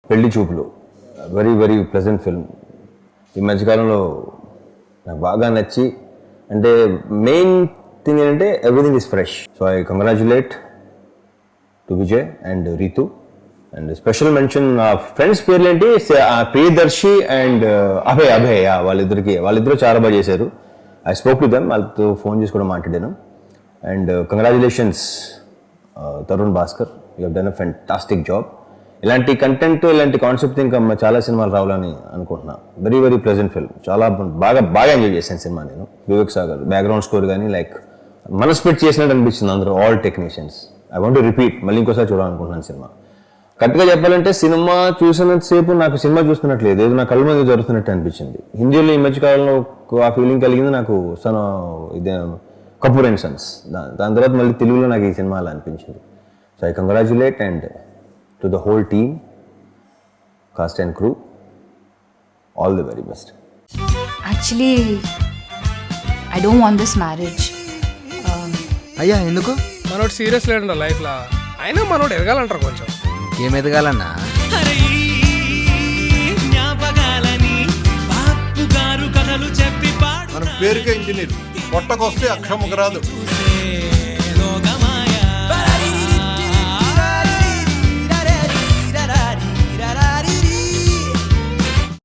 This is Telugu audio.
పెళ్లి చూపులు వెరీ వెరీ ప్లెజెంట్ ఫిల్మ్. ఈ మధ్యకాలంలో నాకు బాగా నచ్చి, అంటే మెయిన్ థింగ్ ఏంటంటే everything is fresh. So I congratulate to Vijay and Ritu. And special mention friends పేర్లు ఏంటి, ప్రియదర్శి అండ్ అభయ్ వాళ్ళిద్దరు చాలా బాగా చేశారు. ఐ స్పోక్ టు దెమ్, వాళ్ళతో ఫోన్ చేసి కూడా మాట్లాడాను. And congratulations Tarun Bhaskar, you have done a fantastic job. ఇలాంటి కంటెంట్, ఇలాంటి కాన్సెప్ట్ ఇంకా చాలా సినిమాలు రావాలని అనుకుంటున్నా. వెరీ వెరీ ప్లెజెంట్ ఫిల్మ్, చాలా బాగా ఎంజాయ్ చేశాను సినిమా నేను. వివేక్ సాగర్ బ్యాక్గ్రౌండ్ స్కోర్ కానీ లైక్ మనస్పెట్ చేసినట్టు అనిపించింది అందరూ, all technicians. I want to repeat, మళ్ళీ ఇంకోసారి చూడాలనుకుంటున్నాను సినిమా. కరెక్ట్గా చెప్పాలంటే సినిమా చూసినంతసేపు నాకు సినిమా చూస్తున్నట్లేదు, ఏదో నా కళ్ళ మీద జరుగుతున్నట్టు అనిపించింది. హిందీలో ఈ మధ్యకాలంలో ఆ ఫీలింగ్ కలిగింది నాకు ఇదే కపూర్ అండ్ సన్స్. దాని తర్వాత మళ్ళీ తెలుగులో నాకు ఈ సినిమా అలా అనిపించింది. So I congratulate and to the whole team, cost and crew, all the very best. Actually I don't want this marriage. అయ్యా ఎందుకు? మనోడు సీరియస్ లేడంట లైఫ్లో, అయినా మనోడు ఎదగాలంటారు కొంచెం. ఏం ఎదగాలన్నా? మన పేరుకే ఇంజనీర్, పొట్టకొస్తే అక్షముకు రాదు.